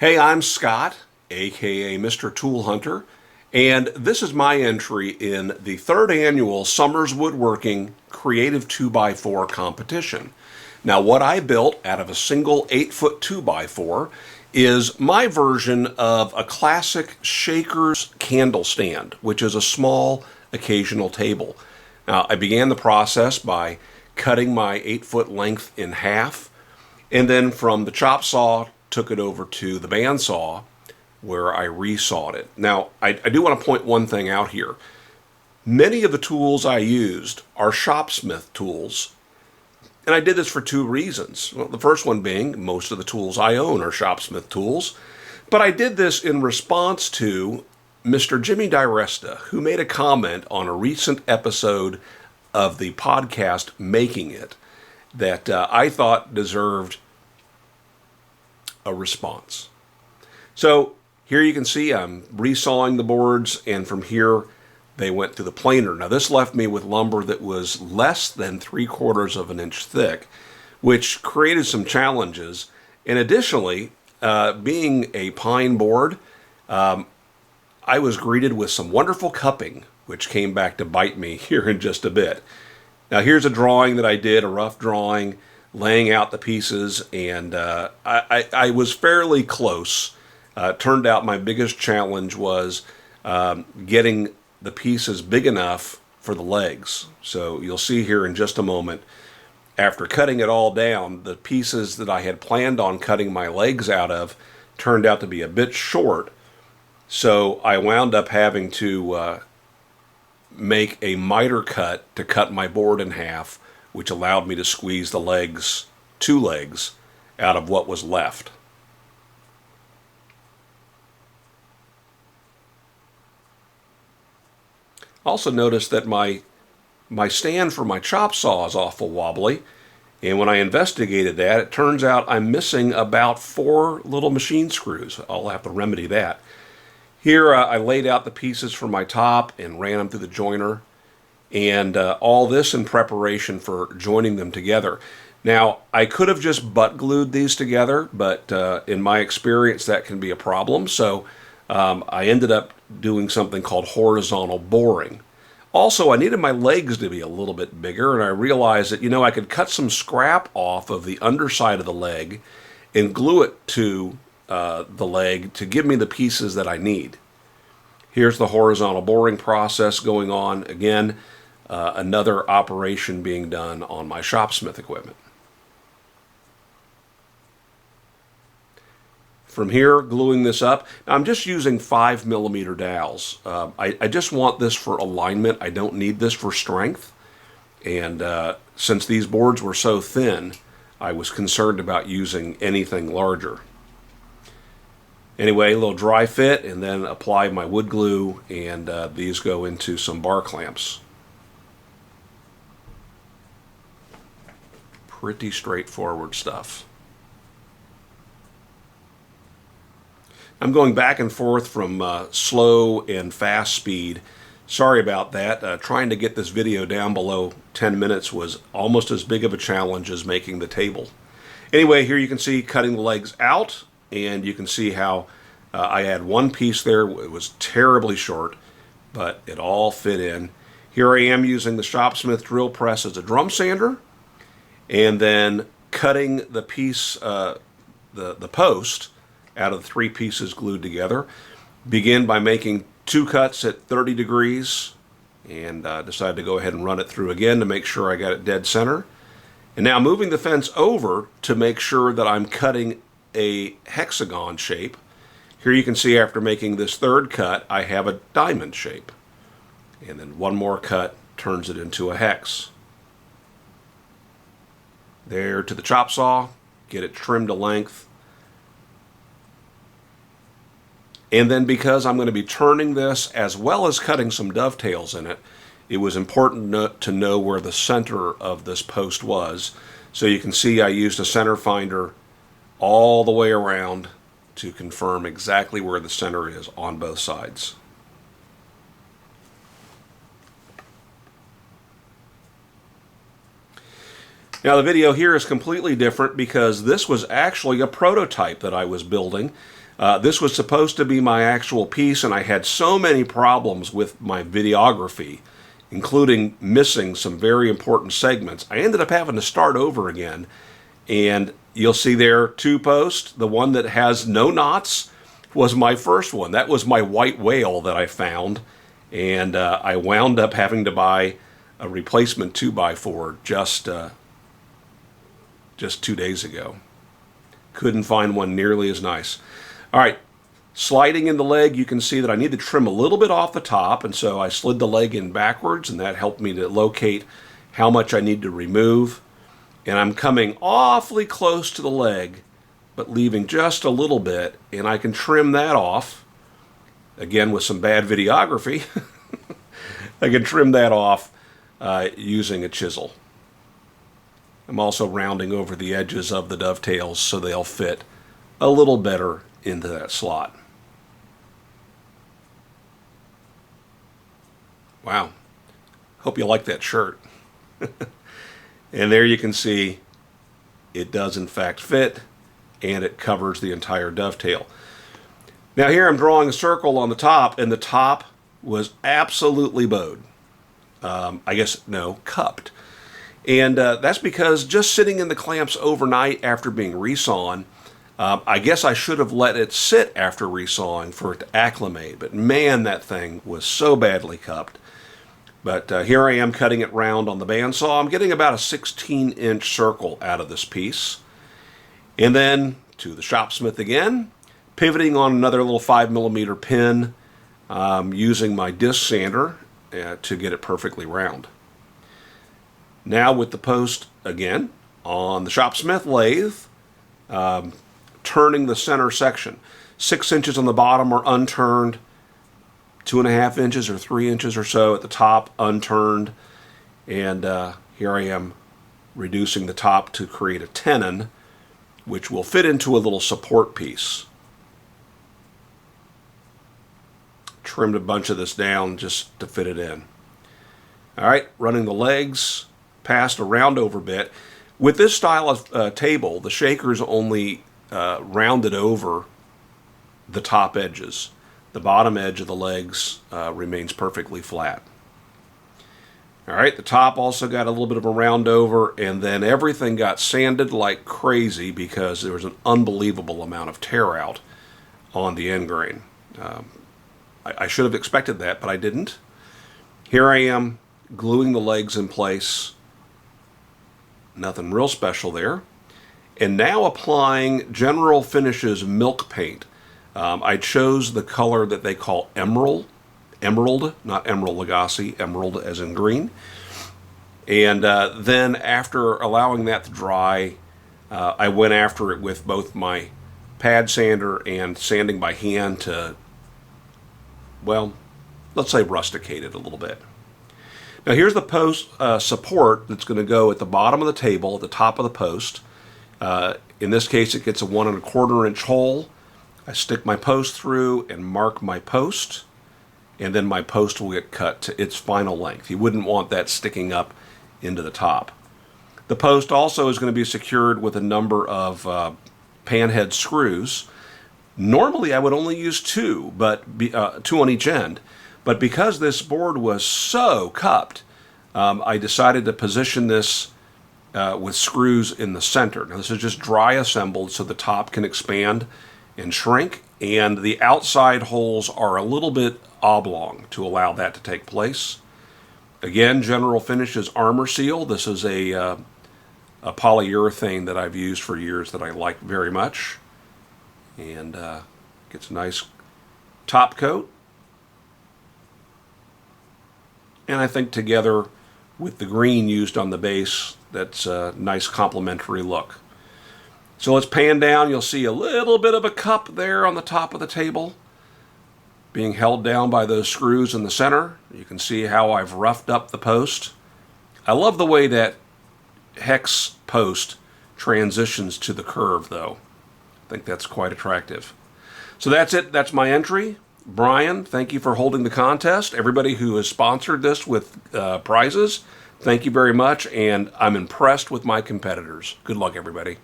Hey, I'm Scott, aka Mr. Tool Hunter, and this is my entry in the third annual Summers Woodworking Creative 2x4 competition. Now, what I built out of a single 8-foot 2x4 is my version of a classic shaker's candle stand, which is a small occasional table. Now, I began the process by cutting my 8-foot length in half, and then from the chop saw took it over to the bandsaw where I resawed it. Now, I do want to point one thing out here. Many of the tools I used are Shopsmith tools, and I did this for two reasons. Well, the first one being most of the tools I own are Shopsmith tools, but I did this in response to Mr. Jimmy DiResta, who made a comment on a recent episode of the podcast Making It that I thought deserved a response. So here you can see I'm resawing the boards, and from here they went to the planer. Now this left me with lumber that was less than 3/4 of an inch thick, which created some challenges. And additionally, being a pine board, I was greeted with some wonderful cupping, which came back to bite me here in just a bit. Now here's a drawing that I did, a rough drawing, laying out the pieces, and I was fairly close. Turned out my biggest challenge was getting the pieces big enough for the legs. So you'll see here in just a moment, after cutting it all down, the pieces that I had planned on cutting my legs out of turned out to be a bit short. So I wound up having to make a miter cut to cut my board in half, which allowed me to squeeze the legs, two legs, out of what was left. Also noticed that my stand for my chop saw is awful wobbly, and when I investigated that, it turns out I'm missing about 4 little machine screws. I'll have to remedy that. Here I laid out the pieces for my top and ran them through the joiner, and all this in preparation for joining them together. Now, I could have just butt glued these together, but in my experience that can be a problem, so I ended up doing something called horizontal boring. Also, I needed my legs to be a little bit bigger, and I realized that, I could cut some scrap off of the underside of the leg and glue it to the leg to give me the pieces that I need. Here's the horizontal boring process going on. Again, another operation being done on my Shopsmith equipment. From here, gluing this up. Now, I'm just using 5mm dowels. I just want this for alignment. I don't need this for strength. And since these boards were so thin, I was concerned about using anything larger. Anyway, a little dry fit, and then apply my wood glue, and these go into some bar clamps. Pretty straightforward stuff. I'm going back and forth from slow and fast speed. Sorry about that. Trying to get this video down below 10 minutes was almost as big of a challenge as making the table. Anyway, here you can see cutting the legs out, and you can see how I had one piece there. It was terribly short, but it all fit in. Here I am using the Shopsmith drill press as a drum sander, and then cutting the piece, the post, out of the 3 pieces glued together. Begin by making 2 cuts at 30 degrees, and decided to go ahead and run it through again to make sure I got it dead center. And now moving the fence over to make sure that I'm cutting a hexagon shape. Here you can see after making this 3rd cut, I have a diamond shape. And then one more cut turns it into a hex. There to the chop saw, get it trimmed to length. And then because I'm going to be turning this as well as cutting some dovetails in it, it was important to know where the center of this post was. So you can see I used a center finder all the way around to confirm exactly where the center is on both sides. Now the video here is completely different because this was actually a prototype that I was building. This was supposed to be my actual piece, and I had so many problems with my videography, including missing some very important segments. I ended up having to start over again, and you'll see there 2 posts. The one that has no knots was my first one. That was my white whale that I found, and I wound up having to buy a replacement 2x4 just 2 days ago. Couldn't find one nearly as nice. All right, sliding in the leg, you can see that I need to trim a little bit off the top, and so I slid the leg in backwards, and that helped me to locate how much I need to remove. And I'm coming awfully close to the leg, but leaving just a little bit, and I can trim that off. Again, with some bad videography, I can trim that off using a chisel. I'm also rounding over the edges of the dovetails so they'll fit a little better into that slot. Wow. Hope you like that shirt. And there you can see it does in fact fit, and it covers the entire dovetail. Now here I'm drawing a circle on the top, and the top was absolutely bowed. Cupped. And that's because just sitting in the clamps overnight after being resawn, I guess I should have let it sit after resawing for it to acclimate. But man, that thing was so badly cupped. But here I am cutting it round on the bandsaw. I'm getting about a 16-inch circle out of this piece. And then to the Shopsmith again, pivoting on another little 5mm pin, using my disc sander to get it perfectly round. Now with the post again on the Shopsmith lathe, turning the center section. 6 inches on the bottom are unturned, 2.5 inches or 3 inches or so at the top unturned, and here I am reducing the top to create a tenon, which will fit into a little support piece. Trimmed a bunch of this down just to fit it in. All right, running the legs past a round over bit. With this style of table, the shaker's only rounded over the top edges. The bottom edge of the legs remains perfectly flat. All right, the top also got a little bit of a round over, and then everything got sanded like crazy because there was an unbelievable amount of tear out on the end grain. I should have expected that, but I didn't. Here I am gluing the legs in place. Nothing real special there. And now applying General Finishes milk paint. I chose the color that they call emerald, not emerald lagasse, emerald as in green. And then after allowing that to dry, I went after it with both my pad sander and sanding by hand to, well, let's say rusticate it a little bit. Now here's the post support that's going to go at the bottom of the table, at the top of the post. In this case, it gets a 1 1/4 inch hole. I stick my post through and mark my post, and then my post will get cut to its final length. You wouldn't want that sticking up into the top. The post also is going to be secured with a number of panhead screws. Normally I would only use 2, but 2 on each end. But because this board was so cupped, I decided to position this with screws in the center. Now this is just dry assembled so the top can expand and shrink, and the outside holes are a little bit oblong to allow that to take place. Again, General Finishes Armor Seal. This is a polyurethane that I've used for years that I like very much, and gets a nice top coat. And I think together with the green used on the base, that's a nice complementary look. So let's pan down. You'll see a little bit of a cup there on the top of the table being held down by those screws in the center. You can see how I've roughed up the post. I love the way that hex post transitions to the curve though. I think that's quite attractive. So that's it. That's my entry. Brian, thank you for holding the contest. Everybody who has sponsored this with prizes, thank you very much, and I'm impressed with my competitors. Good luck, everybody.